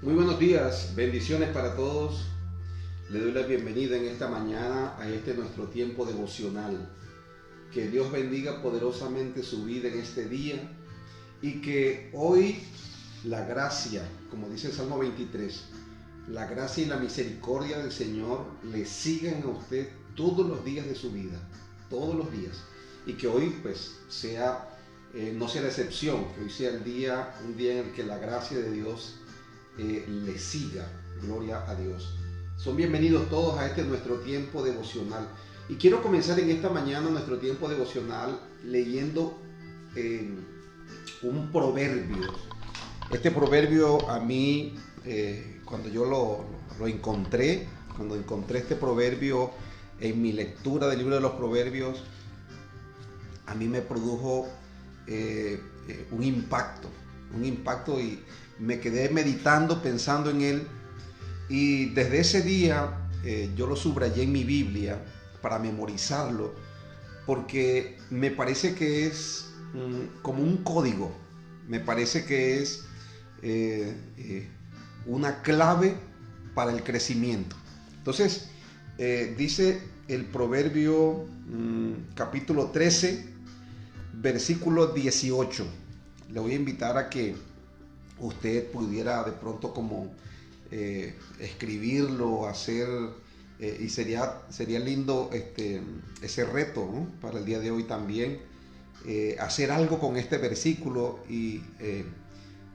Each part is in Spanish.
Muy buenos días, bendiciones para todos. Le doy la bienvenida en esta mañana a este nuestro tiempo devocional. Que Dios bendiga poderosamente su vida en este día y que hoy la gracia, como dice el Salmo 23, la gracia y la misericordia del Señor le sigan a usted todos los días de su vida, todos los días. Y que hoy pues no sea la excepción, que hoy sea un día en el que la gracia de Dios le siga. Gloria a Dios. Son bienvenidos todos a este nuestro tiempo devocional. Y quiero comenzar en esta mañana nuestro tiempo devocional leyendo un proverbio. Este proverbio a mí, cuando yo lo encontré, cuando encontré este proverbio en mi lectura del libro de los proverbios, a mí me produjo un impacto y me quedé meditando, pensando en él, y desde ese día yo lo subrayé en mi Biblia para memorizarlo, porque me parece que es como un código, me parece que es una clave para el crecimiento. Entonces, dice el proverbio capítulo 13, versículo 18. Le voy a invitar a que usted pudiera de pronto como escribirlo, hacer, y sería lindo ese reto, ¿no? Para el día de hoy también, hacer algo con este versículo y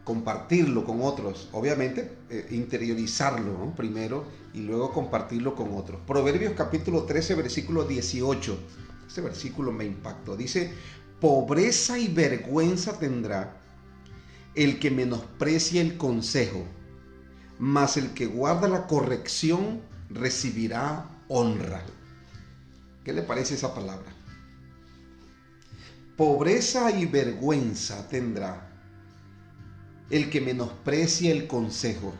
compartirlo con otros. Obviamente, interiorizarlo, ¿no? Primero y luego compartirlo con otros. Proverbios capítulo 13, versículo 18. Este versículo me impactó. Dice: pobreza y vergüenza tendrá el que menosprecia el consejo, mas el que guarda la corrección recibirá honra. ¿Qué le parece esa palabra? Pobreza y vergüenza tendrá el que menosprecia el consejo,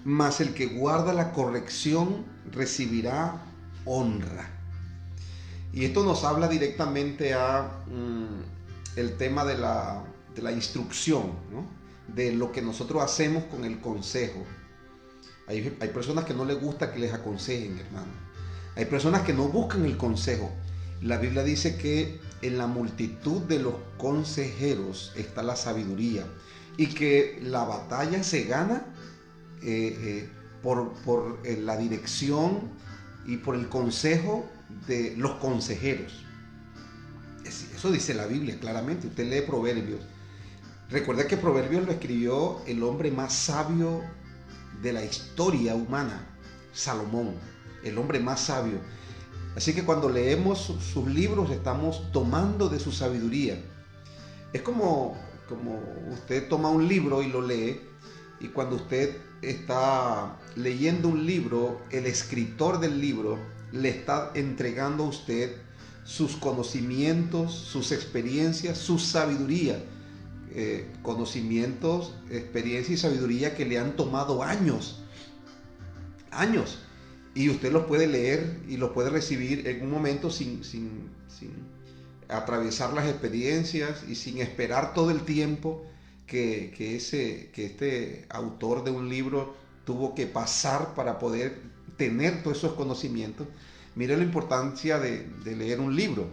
mas el que guarda la corrección recibirá honra. Y esto nos habla directamente a el tema de la instrucción, ¿no? De lo que nosotros hacemos con el consejo. Hay personas que no les gusta que les aconsejen, hermano. Hay personas que no buscan el consejo. La Biblia dice que en la multitud de los consejeros está la sabiduría, y que la batalla se gana por la dirección y por el consejo de los consejeros. Eso dice la Biblia claramente. Usted lee Proverbios. Recuerda que Proverbios lo escribió el hombre más sabio de la historia humana, Salomón, el hombre más sabio. Así que cuando leemos sus libros estamos tomando de su sabiduría. Es como usted toma un libro y lo lee, y cuando usted está leyendo un libro, el escritor del libro le está entregando a usted sus conocimientos, sus experiencias, su sabiduría. Conocimientos, experiencia y sabiduría que le han tomado años, y usted los puede leer y los puede recibir en un momento sin atravesar las experiencias y sin esperar todo el tiempo que este autor de un libro tuvo que pasar para poder tener todos esos conocimientos. Mire la importancia de leer un libro,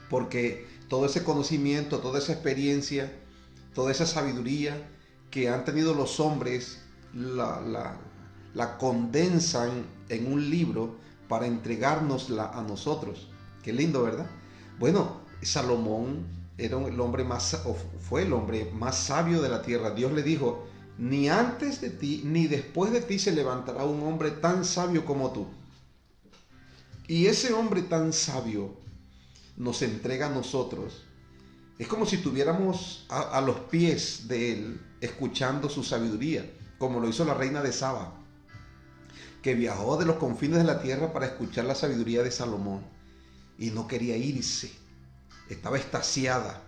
porque todo ese conocimiento, toda esa experiencia, toda esa sabiduría que han tenido los hombres, la condensan en un libro para entregárnosla a nosotros. Qué lindo, ¿verdad? Bueno, Salomón fue el hombre más sabio de la tierra. Dios le dijo: ni antes de ti ni después de ti se levantará un hombre tan sabio como tú. Y ese hombre tan sabio nos entrega a nosotros. Es como si estuviéramos a los pies de él, escuchando su sabiduría, como lo hizo la reina de Saba, que viajó de los confines de la tierra para escuchar la sabiduría de Salomón, y no quería irse, estaba extasiada.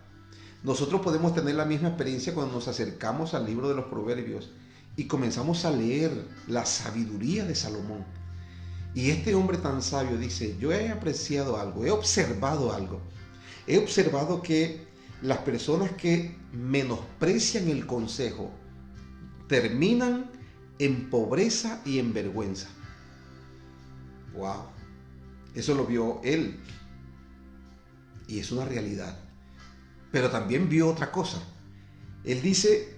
Nosotros podemos tener la misma experiencia cuando nos acercamos al libro de los Proverbios y comenzamos a leer la sabiduría de Salomón. Y este hombre tan sabio dice: yo he apreciado algo, he observado algo. He observado que las personas que menosprecian el consejo terminan en pobreza y en vergüenza. Wow, eso lo vio él y es una realidad. Pero también vio otra cosa. Él dice: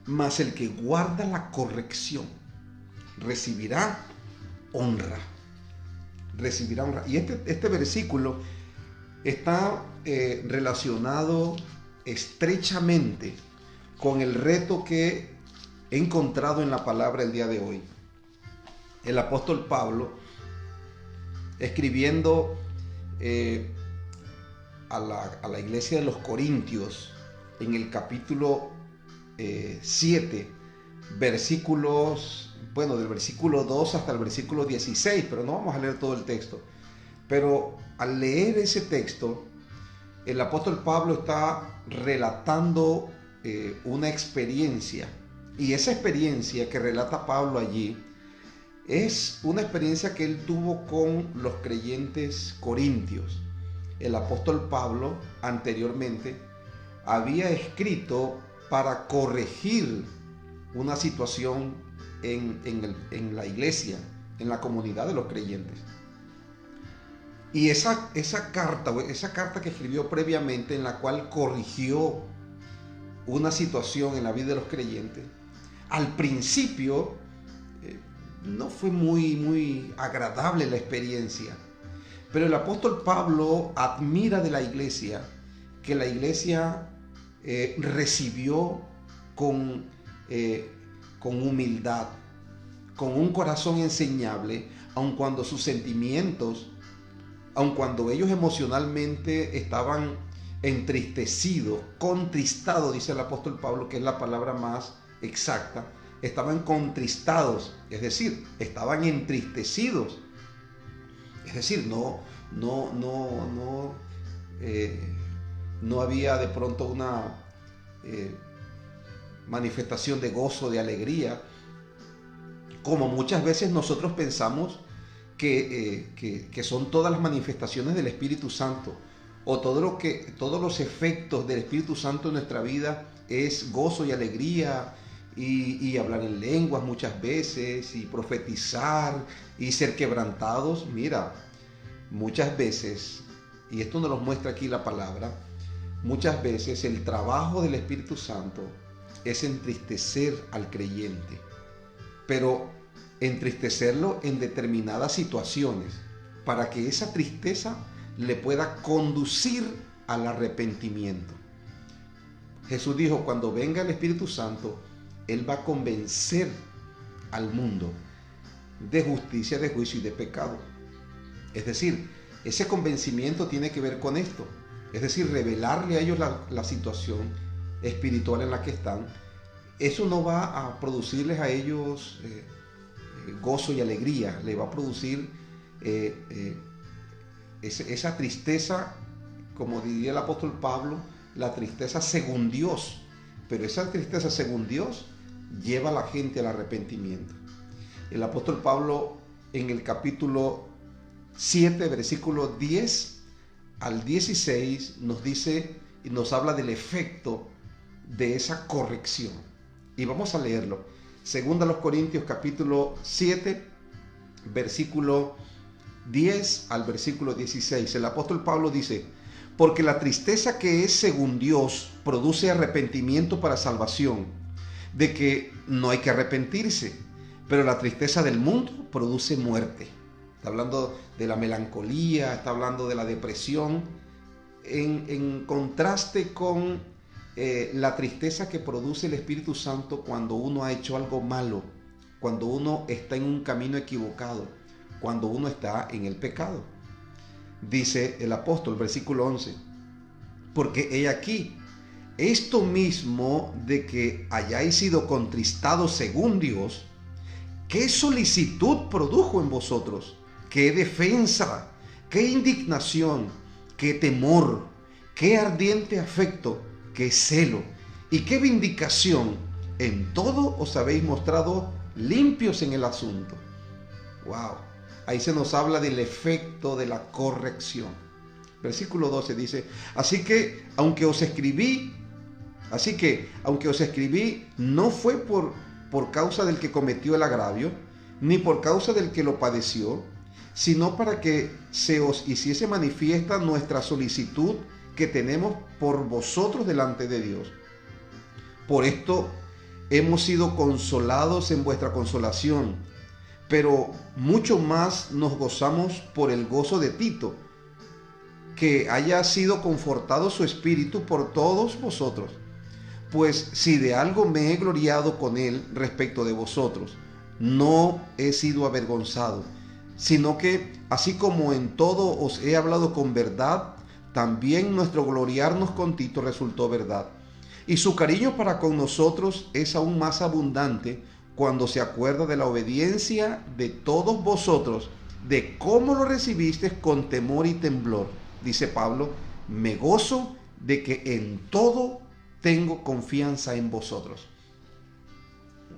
mas el que guarda la corrección recibirá honra. Recibirá honra. Y este versículo está relacionado estrechamente con el reto que he encontrado en la palabra el día de hoy. El apóstol Pablo, escribiendo a la iglesia de los Corintios, en el capítulo 7, versículos, del versículo 2 hasta el versículo 16, pero no vamos a leer todo el texto. Pero al leer ese texto, el apóstol Pablo está relatando una experiencia, y esa experiencia que relata Pablo allí es una experiencia que él tuvo con los creyentes corintios. El apóstol Pablo anteriormente había escrito para corregir una situación en la iglesia, en la comunidad de los creyentes. Y esa carta que escribió previamente, en la cual corrigió una situación en la vida de los creyentes, al principio no fue muy agradable la experiencia. Pero el apóstol Pablo admira de la iglesia que la iglesia recibió con humildad, con un corazón enseñable, aun cuando sus sentimientos, aun cuando ellos emocionalmente estaban entristecidos, contristados, dice el apóstol Pablo, que es la palabra más exacta, estaban contristados, es decir, estaban entristecidos. Es decir, no había de pronto una manifestación de gozo, de alegría, como muchas veces nosotros pensamos que son todas las manifestaciones del Espíritu Santo, o todos los efectos del Espíritu Santo en nuestra vida es gozo y alegría, y hablar en lenguas muchas veces, y profetizar, y ser quebrantados. Mira, muchas veces, y esto nos lo muestra aquí la palabra, muchas veces el trabajo del Espíritu Santo es entristecer al creyente, pero entristecerlo en determinadas situaciones, para que esa tristeza le pueda conducir al arrepentimiento. Jesús dijo: cuando venga el Espíritu Santo, Él va a convencer al mundo de justicia, de juicio y de pecado. Es decir, ese convencimiento tiene que ver con esto. Es decir, revelarle a ellos la situación espiritual en la que están. Eso no va a producirles a ellos gozo y alegría. Le va a producir esa tristeza, como diría el apóstol Pablo, la tristeza según Dios. Pero esa tristeza según Dios lleva a la gente al arrepentimiento. El apóstol Pablo, en el capítulo 7, versículo 10 al 16, nos dice y nos habla del efecto de esa corrección. Y vamos a leerlo. Segunda a los Corintios, capítulo 7, versículo 10 al versículo 16. El apóstol Pablo dice: porque la tristeza que es según Dios produce arrepentimiento para salvación, de que no hay que arrepentirse, pero la tristeza del mundo produce muerte. Está hablando de la melancolía, está hablando de la depresión, en contraste con la tristeza que produce el Espíritu Santo cuando uno ha hecho algo malo, cuando uno está en un camino equivocado, cuando uno está en el pecado. Dice el apóstol, versículo 11: porque he aquí, esto mismo de que hayáis sido contristados según Dios, ¿qué solicitud produjo en vosotros? ¿Qué defensa? ¿Qué indignación? ¿Qué temor? ¿Qué ardiente afecto? ¿Qué celo? ¿Y qué vindicación? En todo os habéis mostrado limpios en el asunto. ¡Wow! Ahí se nos habla del efecto de la corrección. Versículo 12 dice: así que aunque os escribí, no fue por causa del que cometió el agravio, ni por causa del que lo padeció, sino para que se os hiciese manifiesta nuestra solicitud que tenemos por vosotros delante de Dios. Por esto hemos sido consolados en vuestra consolación, pero mucho más nos gozamos por el gozo de Tito, que haya sido confortado su espíritu por todos vosotros. Pues si de algo me he gloriado con él respecto de vosotros, no he sido avergonzado, sino que así como en todo os he hablado con verdad, también nuestro gloriarnos con Tito resultó verdad. Y su cariño para con nosotros es aún más abundante cuando se acuerda de la obediencia de todos vosotros, de cómo lo recibisteis con temor y temblor. Dice Pablo, me gozo de que en todo tengo confianza en vosotros.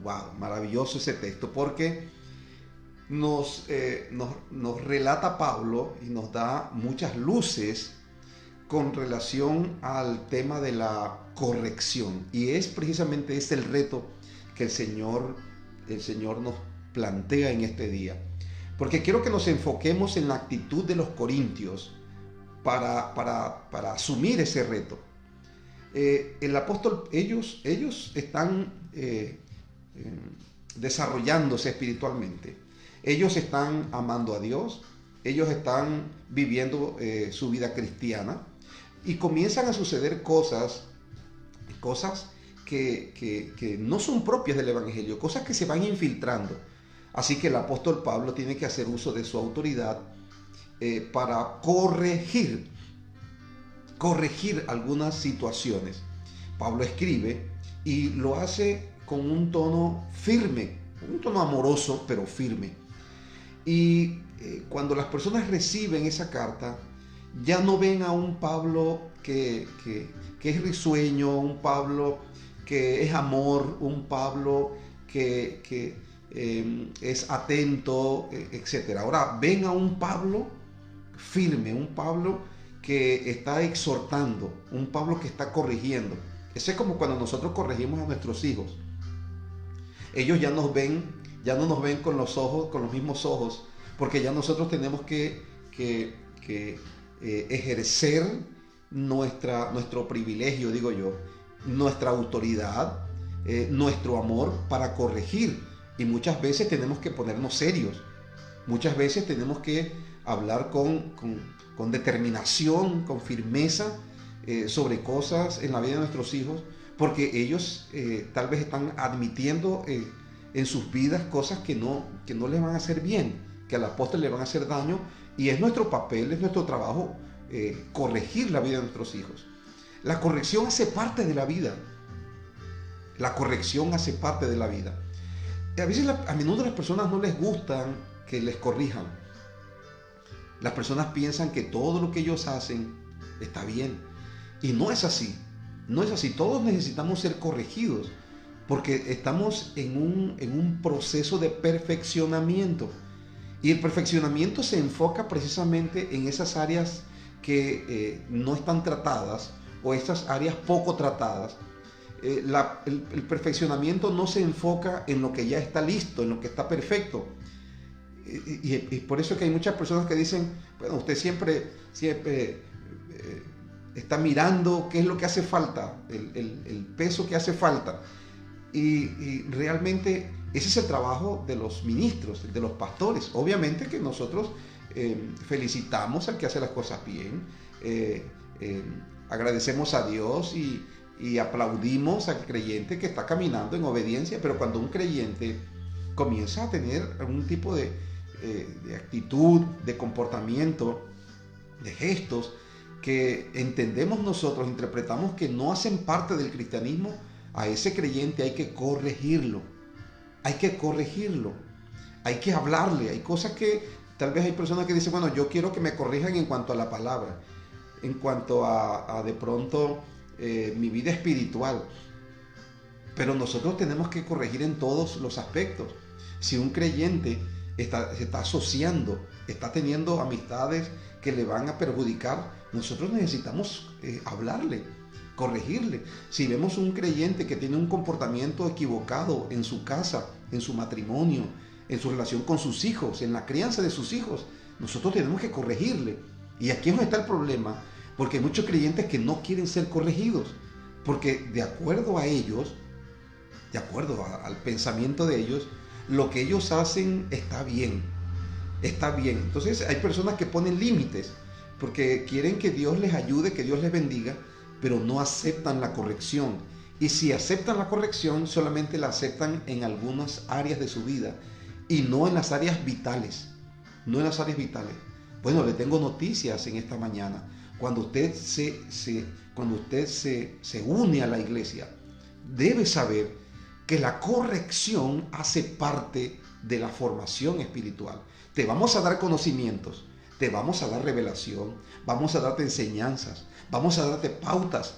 Wow, maravilloso ese texto, porque nos relata Pablo y nos da muchas luces con relación al tema de la corrección. Y es precisamente ese el reto que el Señor nos plantea en este día. Porque quiero que nos enfoquemos en la actitud de los corintios para asumir ese reto. El apóstol, ellos están desarrollándose espiritualmente. Ellos están amando a Dios, ellos están viviendo su vida cristiana y comienzan a suceder cosas que no son propias del Evangelio, cosas que se van infiltrando. Así que el apóstol Pablo tiene que hacer uso de su autoridad para corregir algunas situaciones. Pablo escribe y lo hace con un tono firme, un tono amoroso, pero firme. Y cuando las personas reciben esa carta, ya no ven a un Pablo que es risueño, un Pablo que es amor, un Pablo que es atento, etc. Ahora ven a un Pablo firme, un Pablo que está exhortando, un Pablo que está corrigiendo. Eso es como cuando nosotros corregimos a nuestros hijos. Ellos ya no nos ven con los ojos, con los mismos ojos, porque ya nosotros tenemos que ejercer nuestro privilegio, digo yo, nuestra autoridad, nuestro amor para corregir. Y muchas veces tenemos que ponernos serios. Muchas veces tenemos que hablar con determinación, con firmeza sobre cosas en la vida de nuestros hijos, porque ellos tal vez están admitiendo en sus vidas cosas que no les van a hacer bien, que al apóstol le van a hacer daño, y es nuestro papel, es nuestro trabajo corregir la vida de nuestros hijos. La corrección hace parte de la vida. La corrección hace parte de la vida. Y a menudo las personas no les gustan que les corrijan. Las personas piensan que todo lo que ellos hacen está bien. Y no es así. No es así. Todos necesitamos ser corregidos porque estamos en un proceso de perfeccionamiento. Y el perfeccionamiento se enfoca precisamente en esas áreas que no están tratadas o esas áreas poco tratadas. El perfeccionamiento no se enfoca en lo que ya está listo, en lo que está perfecto. Y por eso es que hay muchas personas que dicen, bueno, usted siempre está mirando qué es lo que hace falta, el peso que hace falta. Y realmente ese es el trabajo de los ministros, de los pastores. Obviamente que nosotros felicitamos al que hace las cosas bien, agradecemos a Dios y aplaudimos al creyente que está caminando en obediencia, pero cuando un creyente comienza a tener algún tipo de actitud, de comportamiento, de gestos que entendemos nosotros, interpretamos que no hacen parte del cristianismo, a ese creyente hay que corregirlo, hay que hablarle. Hay cosas que tal vez hay personas que dicen, bueno, yo quiero que me corrijan en cuanto a la palabra, en cuanto a de pronto mi vida espiritual, pero nosotros tenemos que corregir en todos los aspectos. Si un creyente se está asociando, está teniendo amistades que le van a perjudicar, nosotros necesitamos hablarle corregirle. Si vemos un creyente que tiene un comportamiento equivocado en su casa, en su matrimonio, en su relación con sus hijos, en la crianza de sus hijos, nosotros tenemos que corregirle. Y aquí es donde está el problema, porque hay muchos creyentes que no quieren ser corregidos, porque de acuerdo a ellos, de acuerdo al pensamiento de ellos, lo que ellos hacen está bien, está bien. Entonces hay personas que ponen límites, porque quieren que Dios les ayude, que Dios les bendiga, pero no aceptan la corrección. Y si aceptan la corrección, solamente la aceptan en algunas áreas de su vida y no en las áreas vitales. No en las áreas vitales. Bueno, le tengo noticias en esta mañana. Cuando usted se une a la iglesia, debe saber que la corrección hace parte de la formación espiritual. Te vamos a dar conocimientos, te vamos a dar revelación, vamos a darte enseñanzas, vamos a darte pautas,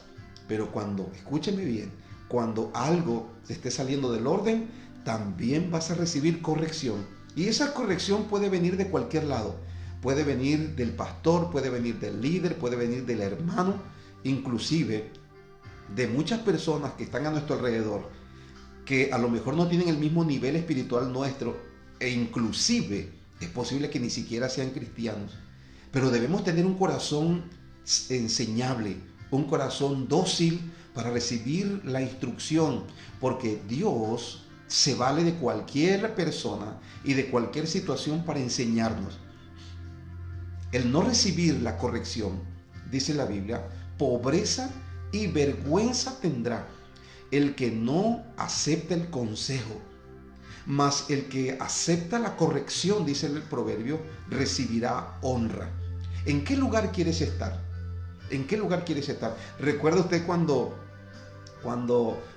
pero cuando, escúcheme bien, cuando algo te esté saliendo del orden, también vas a recibir corrección. Y esa corrección puede venir de cualquier lado. Puede venir del pastor, puede venir del líder, puede venir del hermano, inclusive de muchas personas que están a nuestro alrededor, que a lo mejor no tienen el mismo nivel espiritual nuestro, e inclusive es posible que ni siquiera sean cristianos. Pero debemos tener un corazón enseñable, un corazón dócil para recibir la instrucción, porque Dios se vale de cualquier persona y de cualquier situación para enseñarnos. El no recibir la corrección, dice la Biblia, pobreza y vergüenza tendrá el que no acepta el consejo, mas el que acepta la corrección, dice el proverbio, recibirá honra. ¿En qué lugar quieres estar? ¿En qué lugar quieres estar? ¿Recuerda usted cuando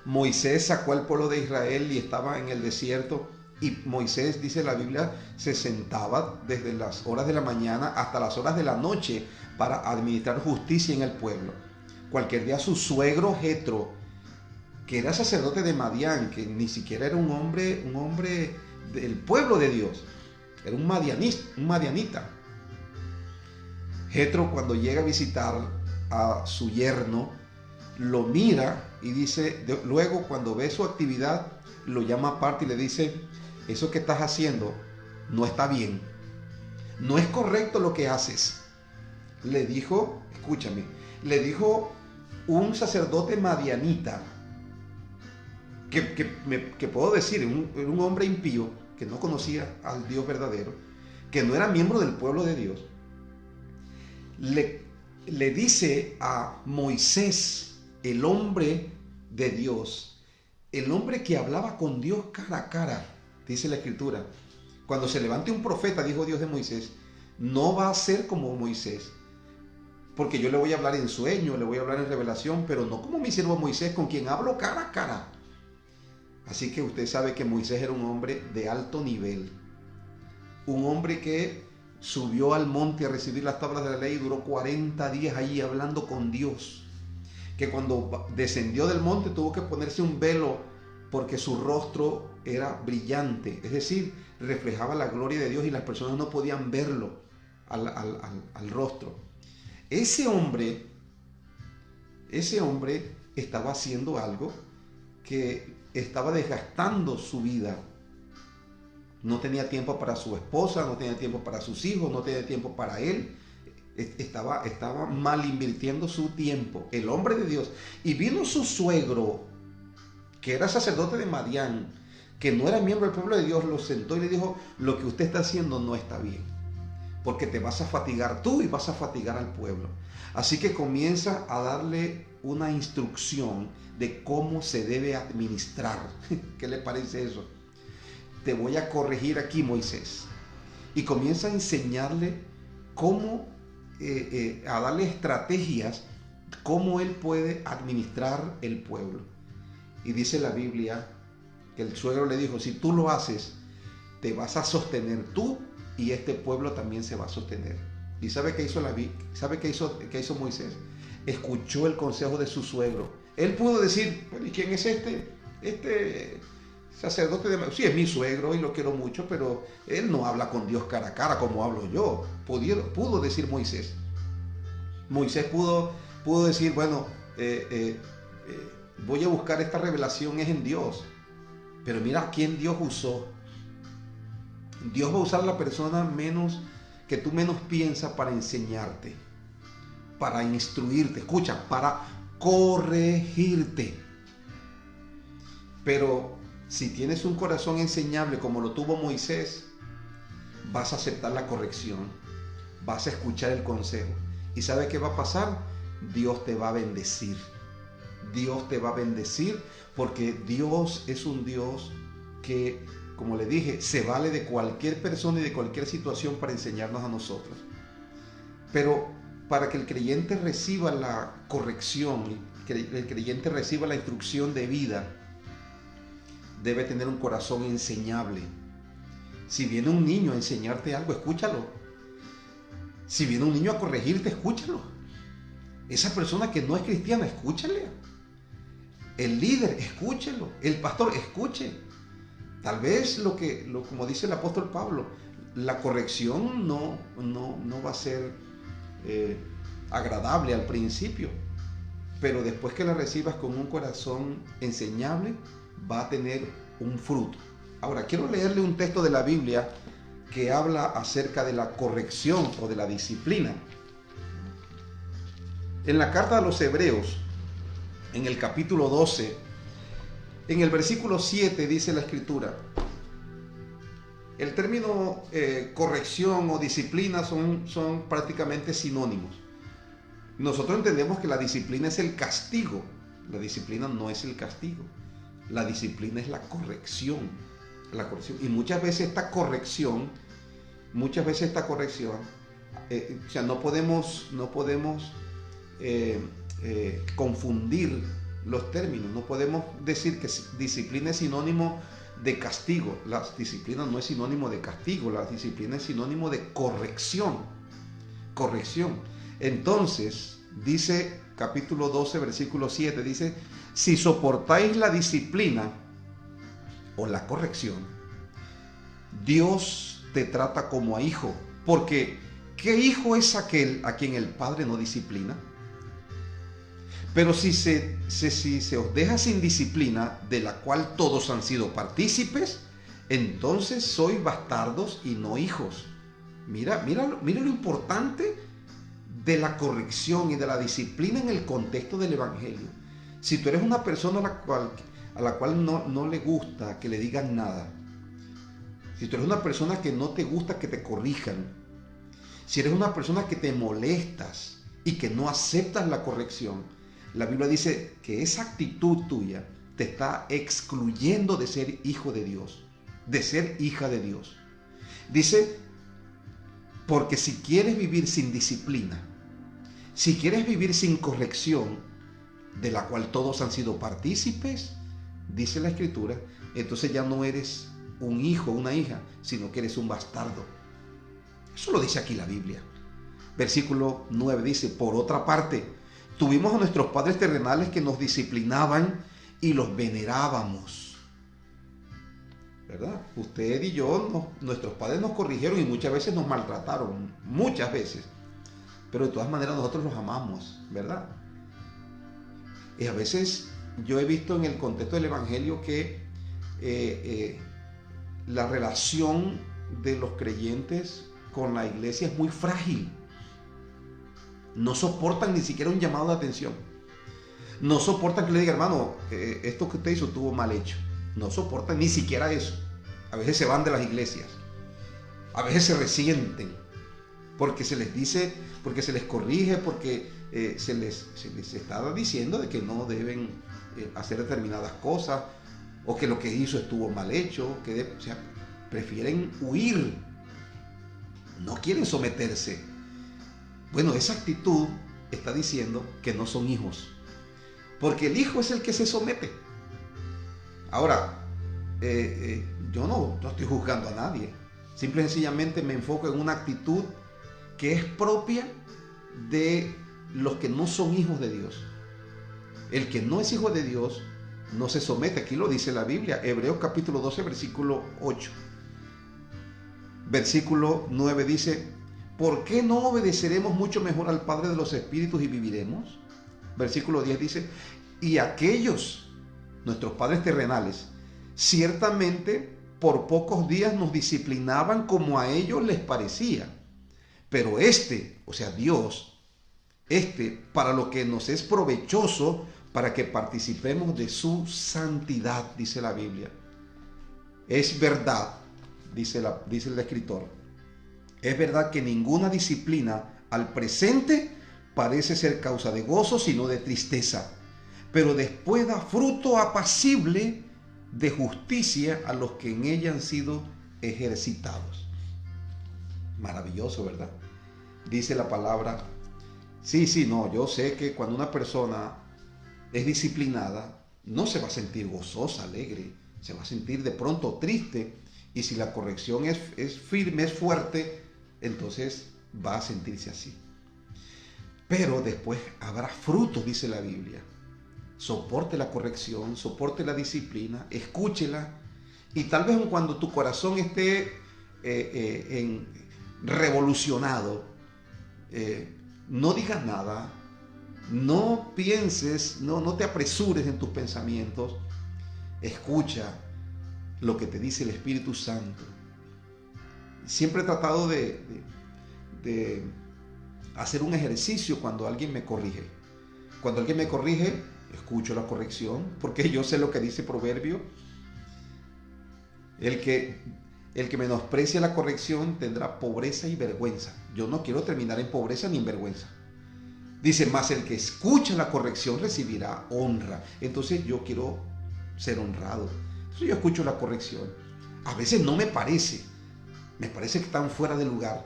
Moisés sacó al pueblo de Israel y estaba en el desierto? Y Moisés, dice la Biblia, se sentaba desde las horas de la mañana hasta las horas de la noche para administrar justicia en el pueblo. Cualquier día su suegro Jetro, que era sacerdote de Madián, que ni siquiera era un hombre del pueblo de Dios, era un madianita. Jetro, cuando llega a visitar a su yerno, lo mira y dice, luego cuando ve su actividad, lo llama aparte y le dice: eso que estás haciendo no está bien, no es correcto lo que haces. Le dijo, escúchame, le dijo un sacerdote madianita, que puedo decir, un hombre impío, que no conocía al Dios verdadero, que no era miembro del pueblo de Dios. Le dice a Moisés, el hombre de Dios, el hombre que hablaba con Dios cara a cara, dice la Escritura: cuando se levante un profeta, dijo Dios de Moisés, no va a ser como Moisés, porque yo le voy a hablar en sueño, le voy a hablar en revelación, pero no como mi siervo Moisés, con quien hablo cara a cara. Así que usted sabe que Moisés era un hombre de alto nivel, un hombre que subió al monte a recibir las tablas de la ley y duró 40 días allí hablando con Dios, que cuando descendió del monte tuvo que ponerse un velo porque su rostro era brillante, es decir, reflejaba la gloria de Dios y las personas no podían verlo al rostro. Ese hombre estaba haciendo algo que estaba desgastando su vida. No tenía tiempo para su esposa, no tenía tiempo para sus hijos, no tenía tiempo para él. Estaba mal invirtiendo su tiempo, el hombre de Dios. Y vino su suegro, que era sacerdote de Madián, que no era miembro del pueblo de Dios, lo sentó y le dijo: lo que usted está haciendo no está bien, porque te vas a fatigar tú y vas a fatigar al pueblo. Así que comienza a darle una instrucción de cómo se debe administrar. ¿Qué le parece eso? Te voy a corregir aquí, Moisés. Y comienza a enseñarle cómo, a darle estrategias, cómo él puede administrar el pueblo. Y dice la Biblia que el suegro le dijo: si tú lo haces, te vas a sostener tú y este pueblo también se va a sostener. ¿Y sabe qué hizo ¿Sabe qué hizo Moisés? Escuchó el consejo de su suegro. Él pudo decir: bueno, ¿y quién es este sacerdote de... Sí, es mi suegro y lo quiero mucho, pero él no habla con Dios cara a cara como hablo yo. Pudo decir Moisés. Moisés pudo decir: bueno, voy a buscar esta revelación es en Dios. Pero mira a quién Dios usó. Dios va a usar a la persona que tú menos piensas para enseñarte, para instruirte, escucha, para corregirte. Pero si tienes un corazón enseñable como lo tuvo Moisés, vas a aceptar la corrección, vas a escuchar el consejo. ¿Y sabe qué va a pasar? Dios te va a bendecir. Dios te va a bendecir porque Dios es un Dios que, como le dije, se vale de cualquier persona y de cualquier situación para enseñarnos a nosotros. Pero para que el creyente reciba la corrección, que el creyente reciba la instrucción de vida, debe tener un corazón enseñable. Si viene un niño a enseñarte algo, escúchalo. Si viene un niño a corregirte, escúchalo. Esa persona que no es cristiana, escúchale. El líder, escúchelo. El pastor, escuche. Tal vez como dice el apóstol Pablo, la corrección no va a ser agradable al principio, pero después que la recibas con un corazón enseñable, va a tener un fruto. Ahora, quiero leerle un texto de la Biblia que habla acerca de la corrección o de la disciplina. En la carta a los Hebreos, en el capítulo 12, en el versículo 7 dice la Escritura, el término corrección o disciplina son prácticamente sinónimos. Nosotros entendemos que la disciplina es el castigo. La disciplina no es el castigo. La disciplina es la corrección. Y muchas veces esta corrección, o sea, no podemos confundir los términos. No podemos decir que disciplina es sinónimo de castigo. La disciplina no es sinónimo de castigo. La disciplina es sinónimo de corrección. Entonces, dice capítulo 12, versículo 7, dice, si soportáis la disciplina o la corrección, Dios te trata como a hijo. Porque, ¿qué hijo es aquel a quien el Padre no disciplina? Pero si se os deja sin disciplina, de la cual todos han sido partícipes, entonces sois bastardos y no hijos. Mira lo importante de la corrección y de la disciplina en el contexto del Evangelio. Si tú eres una persona a la cual no le gusta que le digan nada, si tú eres una persona que no te gusta que te corrijan, si eres una persona que te molestas y que no aceptas la corrección, la Biblia dice que esa actitud tuya te está excluyendo de ser hijo de Dios, de ser hija de Dios. Dice, porque si quieres vivir sin disciplina, si quieres vivir sin corrección, de la cual todos han sido partícipes, dice la Escritura, entonces ya no eres un hijo, una hija, sino que eres un bastardo. Eso lo dice aquí la Biblia. Versículo 9 dice, por otra parte, tuvimos a nuestros padres terrenales que nos disciplinaban y los venerábamos. ¿Verdad? Usted y yo, nuestros padres nos corrigieron y muchas veces nos maltrataron, muchas veces. Pero de todas maneras nosotros los amamos, ¿verdad? Y a veces yo he visto en el contexto del Evangelio que la relación de los creyentes con la iglesia es muy frágil. No soportan ni siquiera un llamado de atención. No soportan que le diga, hermano, esto que usted hizo estuvo mal hecho. No soportan ni siquiera eso. A veces se van de las iglesias. A veces se resienten. Porque se les dice, porque se les corrige, porque se les está diciendo de que no deben hacer determinadas cosas, o que lo que hizo estuvo mal hecho, o sea, prefieren huir. No quieren someterse. Bueno, esa actitud está diciendo que no son hijos. Porque el hijo es el que se somete. Ahora, yo no estoy juzgando a nadie. Simple y sencillamente me enfoco en una actitud que es propia de los que no son hijos de Dios. El que no es hijo de Dios no se somete. Aquí lo dice la Biblia. Hebreos capítulo 12, versículo 8. Versículo 9 dice, ¿por qué no obedeceremos mucho mejor al Padre de los Espíritus y viviremos? versículo 10 dice, y aquellos, nuestros padres terrenales, ciertamente por pocos días nos disciplinaban como a ellos les parecía. Pero o sea, Dios, para lo que nos es provechoso, para que participemos de su santidad, dice la Biblia. Es verdad, dice el escritor, es verdad que ninguna disciplina al presente parece ser causa de gozo, sino de tristeza, pero después da fruto apacible de justicia a los que en ella han sido ejercitados. Maravilloso, ¿verdad? Dice la palabra. Sí, no, yo sé que cuando una persona es disciplinada, no se va a sentir gozosa, alegre, se va a sentir de pronto triste, y si la corrección es firme, es fuerte, entonces va a sentirse así. Pero después habrá frutos, dice la Biblia. Soporte la corrección, soporte la disciplina, escúchela, y tal vez cuando tu corazón esté revolucionado, no digas nada, no pienses, no te apresures en tus pensamientos, escucha lo que te dice el Espíritu Santo. Siempre he tratado de hacer un ejercicio cuando alguien me corrige. Cuando alguien me corrige, escucho la corrección, porque yo sé lo que dice Proverbio. El que menosprecia la corrección tendrá pobreza y vergüenza. Yo no quiero terminar en pobreza ni en vergüenza. Dice, más el que escucha la corrección recibirá honra. Entonces yo quiero ser honrado. Entonces yo escucho la corrección. A veces no me parece que están fuera de lugar,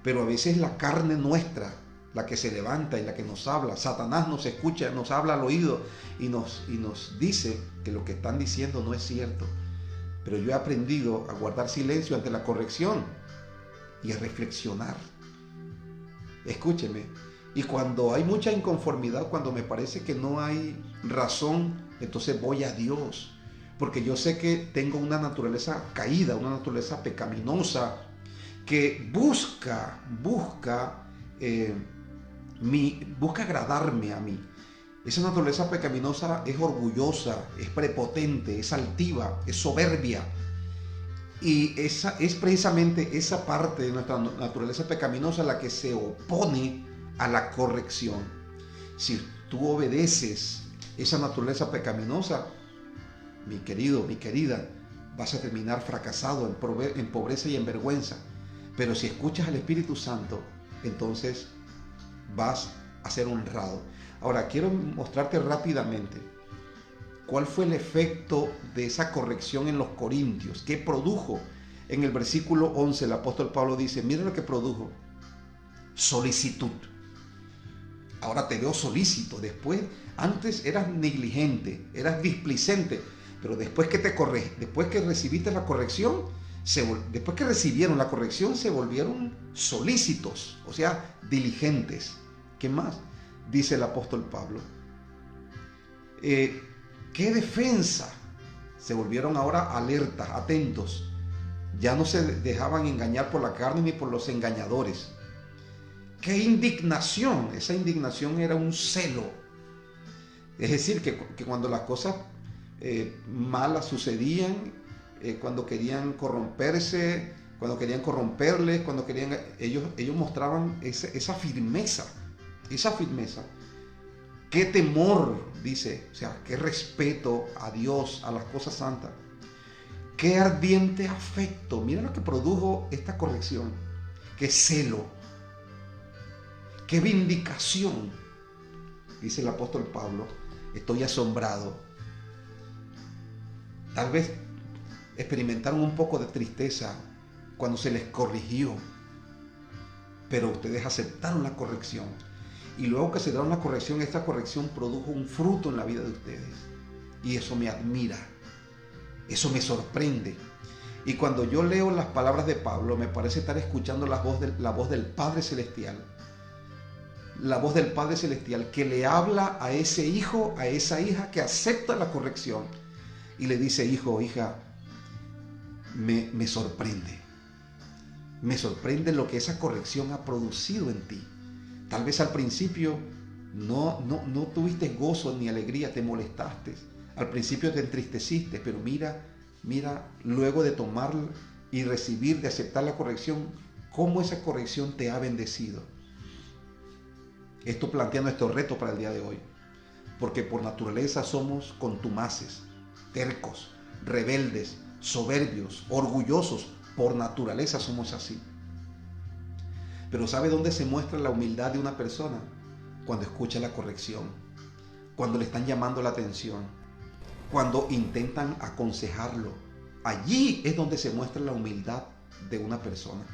pero a veces la carne nuestra, la que se levanta y la que nos habla. Satanás nos escucha, nos habla al oído y nos dice que lo que están diciendo no es cierto. Pero yo he aprendido a guardar silencio ante la corrección y a reflexionar. Escúcheme. Y cuando hay mucha inconformidad, cuando me parece que no hay razón, entonces voy a Dios. Porque yo sé que tengo una naturaleza caída, una naturaleza pecaminosa, que busca agradarme a mí. Esa naturaleza pecaminosa es orgullosa, es prepotente, es altiva, es soberbia. Y esa es precisamente esa parte de nuestra naturaleza pecaminosa la que se opone a la corrección. Si tú obedeces esa naturaleza pecaminosa, mi querido, mi querida, vas a terminar fracasado en pobreza y en vergüenza. Pero si escuchas al Espíritu Santo, entonces vas a ser honrado. Ahora, quiero mostrarte rápidamente cuál fue el efecto de esa corrección en los corintios. ¿Qué produjo? En el versículo 11, el apóstol Pablo dice, mira lo que produjo. Solicitud. Ahora te veo solícito. Antes eras negligente, eras displicente, pero después que después que recibiste la corrección, después que recibieron la corrección, se volvieron solícitos, o sea, diligentes. ¿Qué más? Dice el apóstol Pablo. ¿Qué defensa? Se volvieron ahora alertas, atentos. Ya no se dejaban engañar por la carne ni por los engañadores. ¡Qué indignación! Esa indignación era un celo. Es decir, que cuando las cosas malas sucedían, cuando querían corromperse, cuando querían corromperles, ellos mostraban esa firmeza. Esa firmeza. ¡Qué temor! Dice, o sea, qué respeto a Dios, a las cosas santas. ¡Qué ardiente afecto! Mira lo que produjo esta corrección. ¡Qué celo! ¡Qué vindicación! Dice el apóstol Pablo, estoy asombrado. Tal vez experimentaron un poco de tristeza cuando se les corrigió, pero ustedes aceptaron la corrección. Y luego que se dieron la corrección, esta corrección produjo un fruto en la vida de ustedes. Y eso me admira, eso me sorprende. Y cuando yo leo las palabras de Pablo, me parece estar escuchando la voz del Padre Celestial. La voz del Padre Celestial que le habla a ese hijo, a esa hija que acepta la corrección. Y le dice, hijo, hija, me sorprende. Me sorprende lo que esa corrección ha producido en ti. Tal vez al principio No tuviste gozo ni alegría, te molestaste. Al principio te entristeciste, pero mira, luego de tomar y recibir, de aceptar la corrección, cómo esa corrección te ha bendecido. Esto plantea nuestro reto para el día de hoy, porque por naturaleza somos contumaces, tercos, rebeldes, soberbios, orgullosos. Por naturaleza somos así. Pero ¿sabe dónde se muestra la humildad de una persona? Cuando escucha la corrección, cuando le están llamando la atención, cuando intentan aconsejarlo. Allí es donde se muestra la humildad de una persona.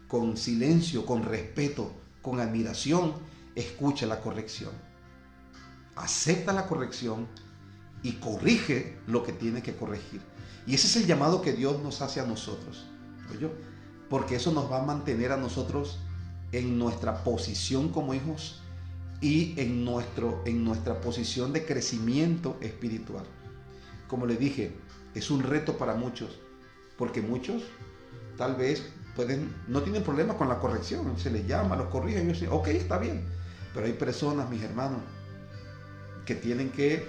Con silencio, con respeto, con admiración, escucha la corrección. Acepta la corrección y corrige lo que tiene que corregir. Y ese es el llamado que Dios nos hace a nosotros. ¿Oyó? Porque eso nos va a mantener a nosotros en nuestra posición como hijos y en nuestra posición de crecimiento espiritual. Como le dije, es un reto para muchos, porque muchos tal vez no tienen problemas con la corrección, se les llama, los corrigen, y ellos dicen, ok, está bien. Pero hay personas, mis hermanos, que tienen que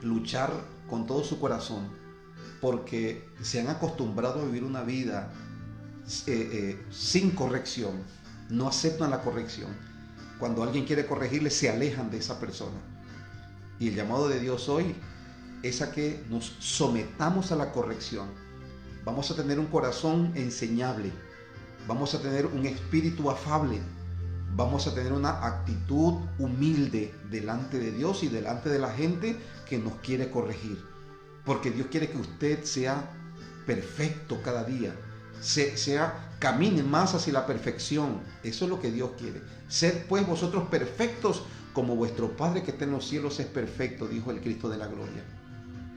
luchar con todo su corazón, porque se han acostumbrado a vivir una vida sin corrección, no aceptan la corrección. Cuando alguien quiere corregirles, se alejan de esa persona. Y el llamado de Dios hoy es a que nos sometamos a la corrección. Vamos a tener un corazón enseñable, vamos a tener un espíritu afable, vamos a tener una actitud humilde delante de Dios y delante de la gente que nos quiere corregir. Porque Dios quiere que usted sea perfecto cada día, camine más hacia la perfección. Eso es lo que Dios quiere. Sed pues vosotros perfectos como vuestro Padre que está en los cielos es perfecto, dijo el Cristo de la gloria.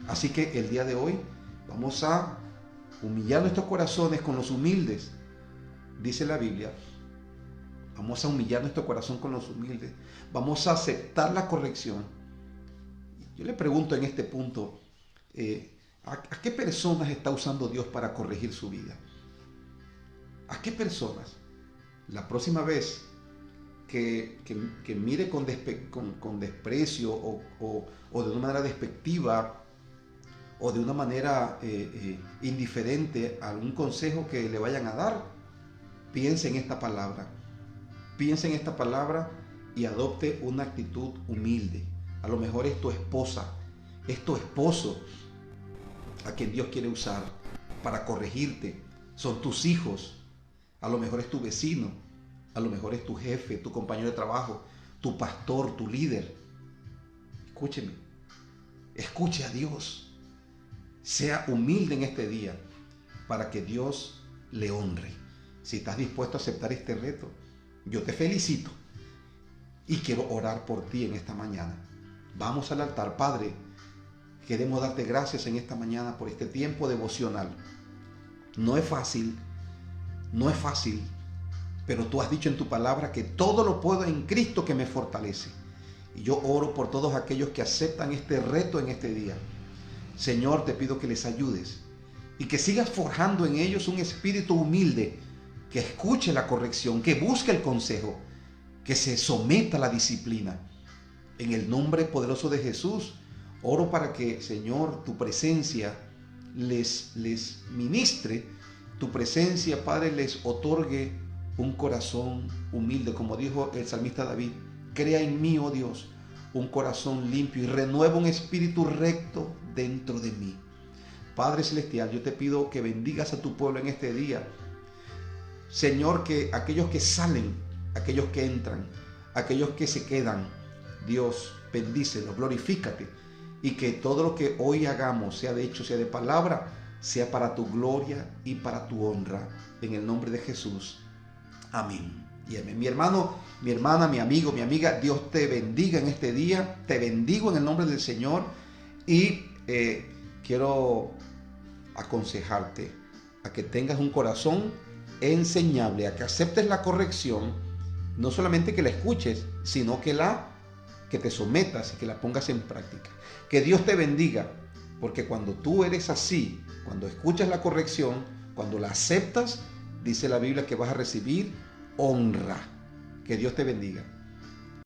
Así que el día de hoy vamos a humillar nuestros corazones con los humildes. Dice la Biblia, vamos a humillar nuestro corazón con los humildes. Vamos a aceptar la corrección. Yo le pregunto en este punto, ¿a qué personas está usando Dios para corregir su vida? ¿A qué personas? La próxima vez que mire con desprecio o de una manera despectiva o de una manera indiferente a algún consejo que le vayan a dar, piense en esta palabra. Piense en esta palabra y adopte una actitud humilde. A lo mejor es tu esposa, es tu esposo a quien Dios quiere usar para corregirte. Son tus hijos. A lo mejor es tu vecino, a lo mejor es tu jefe, tu compañero de trabajo, tu pastor, tu líder. Escúcheme, escuche a Dios. Sea humilde en este día para que Dios le honre. Si estás dispuesto a aceptar este reto, yo te felicito y quiero orar por ti en esta mañana. Vamos al altar. Padre, queremos darte gracias en esta mañana por este tiempo devocional. No es fácil, pero tú has dicho en tu palabra que todo lo puedo en Cristo que me fortalece. Y yo oro por todos aquellos que aceptan este reto en este día. Señor, te pido que les ayudes y que sigas forjando en ellos un espíritu humilde, que escuche la corrección, que busque el consejo, que se someta a la disciplina. En el nombre poderoso de Jesús, oro para que, Señor, tu presencia les ministre. Tu presencia, Padre, les otorgue un corazón humilde, como dijo el salmista David. Crea en mí, oh Dios, un corazón limpio y renueva un espíritu recto dentro de mí. Padre Celestial, yo te pido que bendigas a tu pueblo en este día. Señor, que aquellos que salen, aquellos que entran, aquellos que se quedan, Dios, bendícelos, glorifícate. Y que todo lo que hoy hagamos, sea de hecho, sea de palabra, sea para tu gloria y para tu honra. En el nombre de Jesús. Amén. Y amén. Mi hermano, mi hermana, mi amigo, mi amiga, Dios te bendiga en este día. Te bendigo en el nombre del Señor. Y quiero aconsejarte a que tengas un corazón enseñable, a que aceptes la corrección. No solamente que la escuches, sino que te sometas y que la pongas en práctica. Que Dios te bendiga. Porque cuando tú eres así, cuando escuchas la corrección, cuando la aceptas, dice la Biblia que vas a recibir honra. Que Dios te bendiga.